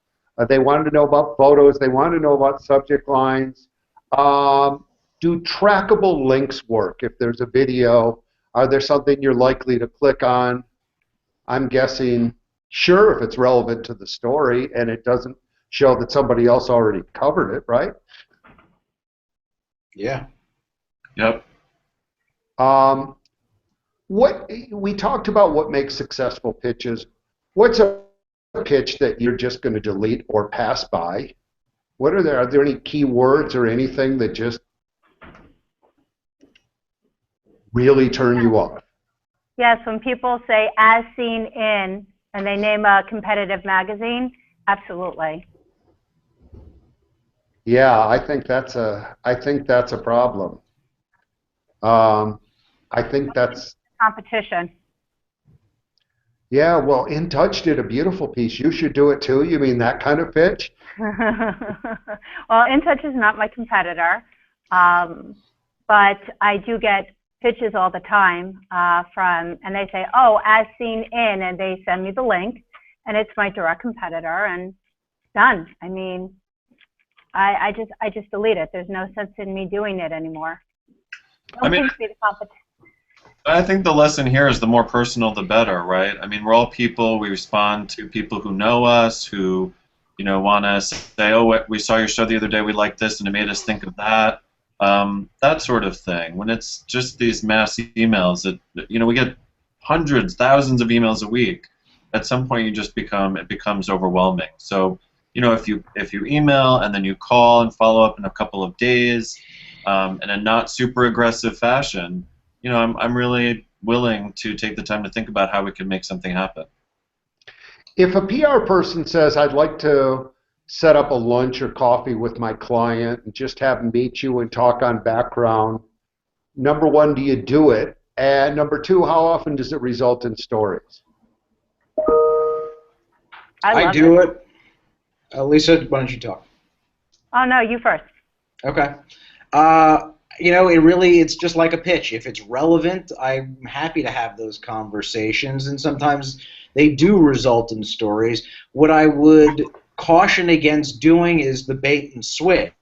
They wanted to know about photos. They want to know about subject lines. Do trackable links work? If there's a video, are there something you're likely to click on? I'm guessing, sure, if it's relevant to the story and it doesn't show that somebody else already covered it, right? Yeah. Yep. What we talked about what makes successful pitches. What's a pitch that you're just going to delete or pass by? Are there any key words or anything that just really turn you off? Yes, when people say "as seen in" and they name a competitive magazine, absolutely. Yeah, I think that's a problem. I think that's competition. Yeah, well, In Touch did a beautiful piece. You should do it too. You mean that kind of pitch? Well, In Touch is not my competitor, but I do get pitches all the time and they say, "Oh, as seen in," and they send me the link, and it's my direct competitor, and done. I mean, I just delete it. There's no sense in me doing it anymore. I think the lesson here is the more personal, the better, right? I mean, we're all people. We respond to people who know us, who, want to say, "Oh, we saw your show the other day. We liked this, and it made us think of that." That sort of thing. When it's just these mass emails that we get hundreds, thousands of emails a week. At some point, it becomes overwhelming. So, if you email and then you call and follow up in a couple of days, in a not super aggressive fashion, I'm really willing to take the time to think about how we can make something happen. If a PR person says, "I'd like to set up a lunch or coffee with my client and just have them meet you and talk on background," number one, do you do it? And number two, how often does it result in stories? I do it. Ilyssa, why don't you talk? Oh, no, you first. Okay. It's just like a pitch. If it's relevant, I'm happy to have those conversations, and sometimes they do result in stories. What I would caution against doing is the bait and switch,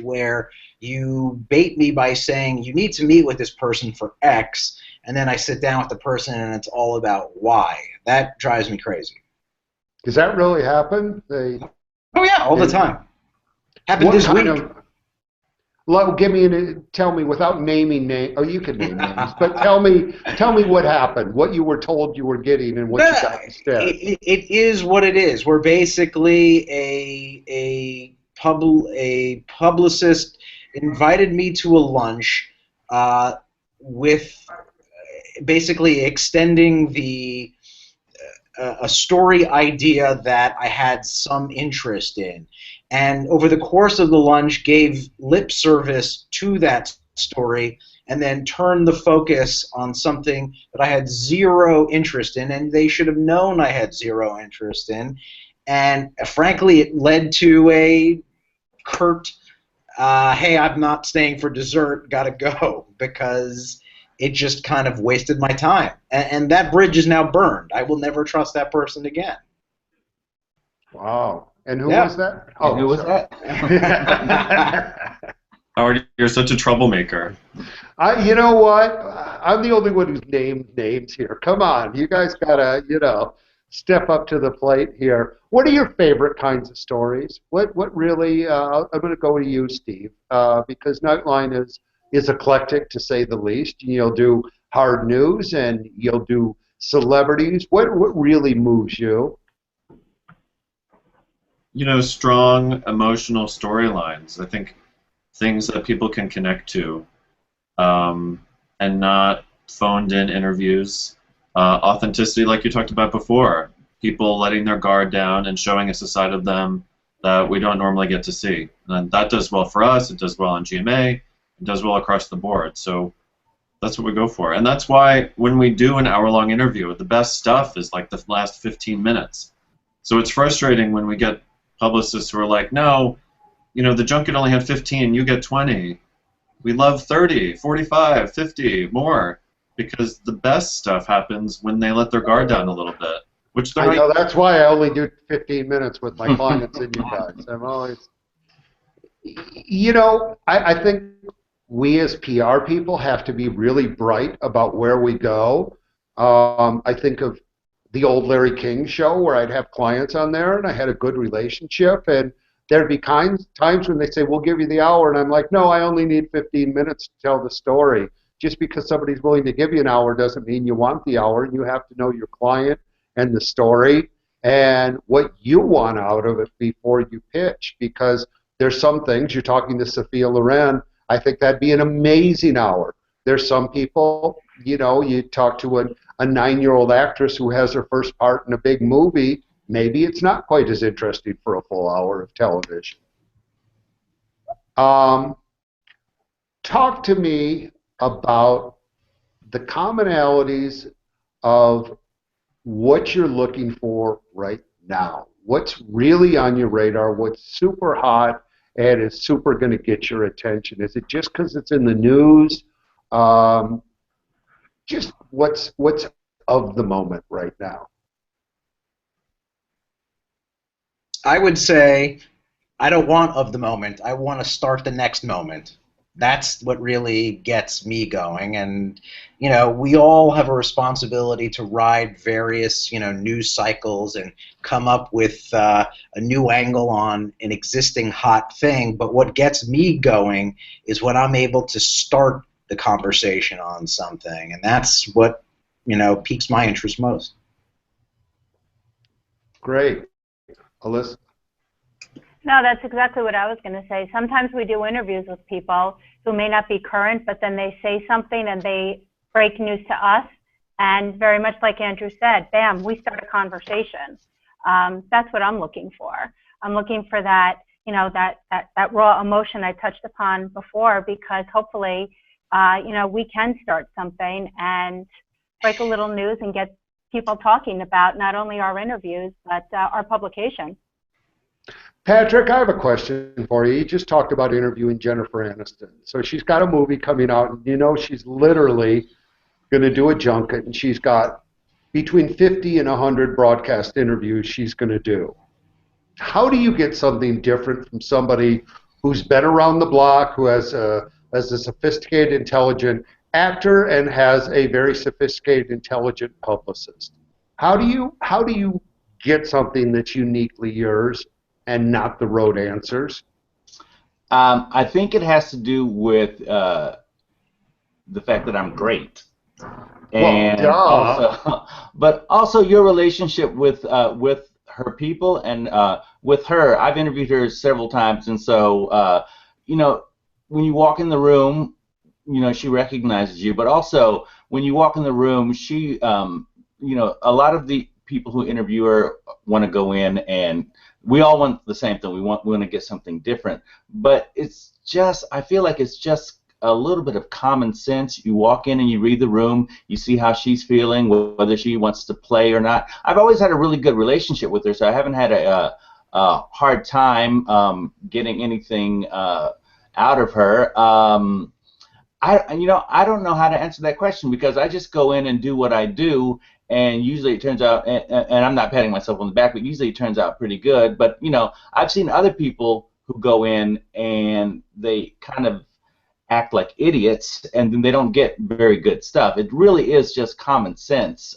where you bait me by saying you need to meet with this person for X, and then I sit down with the person and it's all about Y. That drives me crazy. Does that really happen? Oh yeah, all the time. Happened this week. Tell me without naming names. Oh, you can name names, but tell me what happened, what you were told you were getting, and what you got instead. It is what it is. We're basically a publicist invited me to a lunch with basically extending a story idea that I had some interest in. And over the course of the lunch, gave lip service to that story and then turned the focus on something that I had zero interest in, and they should have known I had zero interest in. And frankly, it led to a curt, "Hey, I'm not staying for dessert, gotta go," because it just kind of wasted my time. And that bridge is now burned. I will never trust that person again. Wow. And who was that? Oh, who was that? Howard, you're such a troublemaker. You know what? I'm the only one who's named names here. Come on. You guys got to, step up to the plate here. What are your favorite kinds of stories? What really, I'm going to go to you, Steve, because Nightline is eclectic, to say the least. You'll do hard news and you'll do celebrities. What really moves you? Strong emotional storylines. I think things that people can connect to, and not phoned-in interviews. Authenticity, like you talked about before. People letting their guard down and showing us a side of them that we don't normally get to see. And that does well for us, it does well on GMA, it does well across the board. So that's what we go for. And that's why when we do an hour-long interview, the best stuff is like the last 15 minutes. So it's frustrating when we get publicists who are like, no, you know, the junket only had 15, you get 20. We love 30, 45, 50, more, because the best stuff happens when they let their guard down a little bit. Which I know, that's why I only do 15 minutes with my clients and you guys. I'm always, you know, I think we as PR people have to be really bright about where we go. I think of the old Larry King show where I'd have clients on there and I had a good relationship, and there'd be times when they say, we'll give you the hour, and I'm like, no, I only need 15 minutes to tell the story. Just because somebody's willing to give you an hour doesn't mean you want the hour. You have to know your client and the story and what you want out of it before you pitch, because there's some things, you're talking to Sophia Loren, I think that'd be an amazing hour. There's some people, you know, you talk to a 9-year-old actress who has her first part in a big movie, maybe it's not quite as interesting for a full hour of television. Talk to me about the commonalities of what you're looking for right now. What's really on your radar? What's super hot and is super going to get your attention? Is it just because it's in the news? Just what's of the moment right now? I would say I don't want of the moment. I want to start the next moment. That's what really gets me going. And, you know, we all have a responsibility to ride various, you know, news cycles and come up with a new angle on an existing hot thing. But what gets me going is when I'm able to start the conversation on something. And that's what, you know, piques my interest most. Great. Ilyssa? No, that's exactly what I was going to say. Sometimes we do interviews with people who may not be current, but then they say something and they break news to us. And very much like Andrew said, bam, we start a conversation. That's what I'm looking for. I'm looking for that, you know, that raw emotion I touched upon before, because hopefully, you know, we can start something and break a little news and get people talking about not only our interviews, but our publication. Patrick, I have a question for you. You just talked about interviewing Jennifer Aniston. So she's got a movie coming out, and you know she's literally going to do a junket, and she's got between 50 and 100 broadcast interviews she's going to do. How do you get something different from somebody who's been around the block, who has a sophisticated, intelligent actor and has a very sophisticated, intelligent publicist? How do you get something that's uniquely yours and not the road answers? I think it has to do with the fact that I'm great, and well, but also your relationship with her people and with her. I've interviewed her several times, and so you know, when you walk in the room, you know, she recognizes you. But also when you walk in the room, she, you know, a lot of the people who interview her want to go in, and we all want the same thing. We want to get something different, but it's just, I feel like it's just a little bit of common sense. You walk in and you read the room, you see how she's feeling, whether she wants to play or not. I've always had a really good relationship with her, so I haven't had a hard time getting anything out of her. You know, I don't know how to answer that question, because I just go in and do what I do, and usually it turns out, and I'm not patting myself on the back, but usually it turns out pretty good. But, you know, I've seen other people who go in and they kind of act like idiots, and then they don't get very good stuff. It really is just common sense.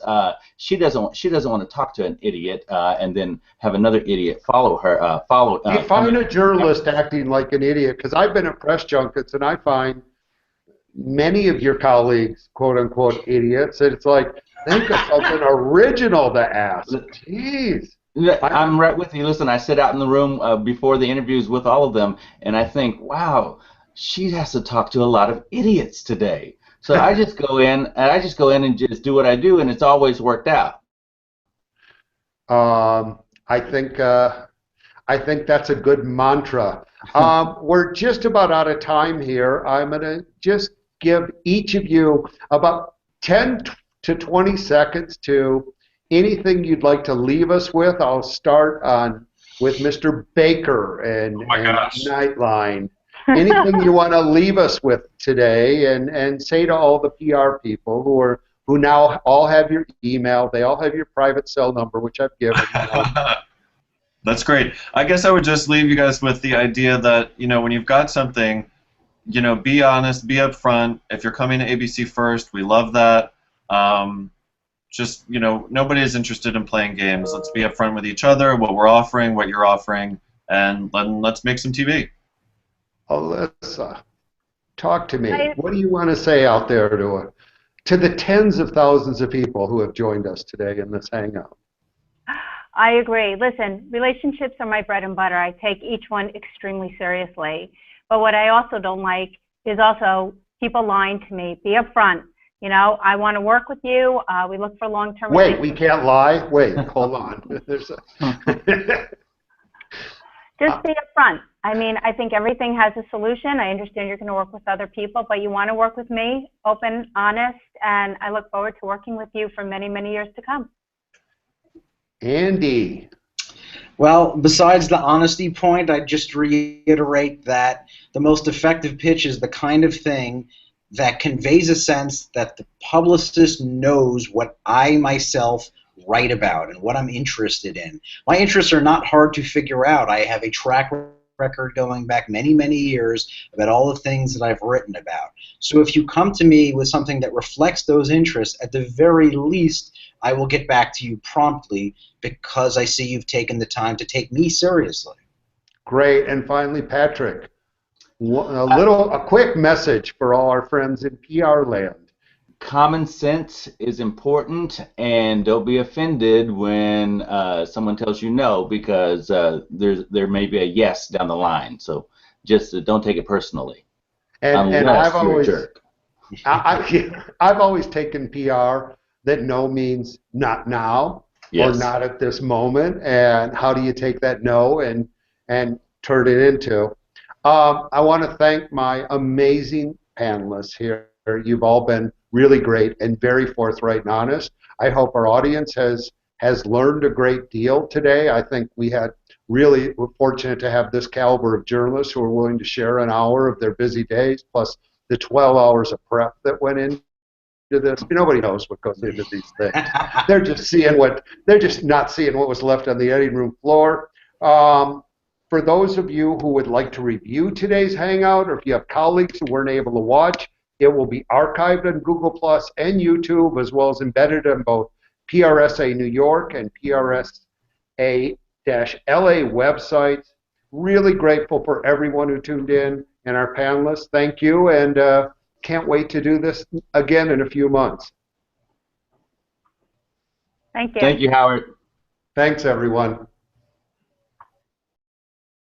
She doesn't want to talk to an idiot and then have another idiot follow her. You find a journalist acting like an idiot, because I've been at press junkets and I find many of your colleagues, quote unquote, idiots, and it's like, think of something original to ask. Jeez. I'm right with you. Listen, I sit out in the room before the interviews with all of them, and I think, wow, she has to talk to a lot of idiots today. So I just go in and just do what I do, and it's always worked out. I think I think that's a good mantra. We're just about out of time here. I'm going to just give each of you about 10 to 20 seconds to anything you'd like to leave us with. I'll start with Mr. Baker and Nightline. Anything you want to leave us with today, and say to all the PR people who now all have your email, they all have your private cell number, which I've given you. That's great. I guess I would just leave you guys with the idea that, when you've got something, be honest, be upfront. If you're coming to ABC first, we love that. Nobody is interested in playing games. Let's be upfront with each other, what we're offering, what you're offering, and let's make some TV. Ilyssa, talk to me. What do you want to say out there to the tens of thousands of people who have joined us today in this Hangout? I agree. Listen, relationships are my bread and butter. I take each one extremely seriously. But what I also don't like is also people lying to me. Be upfront. I want to work with you. We look for long-term. Wait, we can't lie? Wait, hold on. Just be upfront. I think everything has a solution. I understand you're going to work with other people, but you want to work with me, open, honest, and I look forward to working with you for many, many years to come. Andy. Well, besides the honesty point, I'd just reiterate that the most effective pitch is the kind of thing that conveys a sense that the publicist knows what I myself write about and what I'm interested in. My interests are not hard to figure out. I have a track record going back many, many years about all the things that I've written about. So if you come to me with something that reflects those interests, at the very least, I will get back to you promptly because I see you've taken the time to take me seriously. Great. And finally, Patrick, a quick message for all our friends in PR land. Common sense is important, and don't be offended when someone tells you no, because there may be a yes down the line. So just don't take it personally. And I've always taken PR that no means not now, yes, or not at this moment. And how do you take that no and turn it into? I want to thank my amazing panelists here. You've all been really great and very forthright and honest. I hope our audience has learned a great deal today. I think we're fortunate to have this caliber of journalists who are willing to share an hour of their busy days, plus the 12 hours of prep that went into this. Nobody knows what goes into these things. They're just not seeing what was left on the editing room floor. For those of you who would like to review today's Hangout, or if you have colleagues who weren't able to watch, it will be archived on Google Plus and YouTube, as well as embedded on both PRSA New York and PRSA-LA websites. Really grateful for everyone who tuned in and our panelists. Thank you, and can't wait to do this again in a few months. Thank you. Thank you, Howard. Thanks, everyone.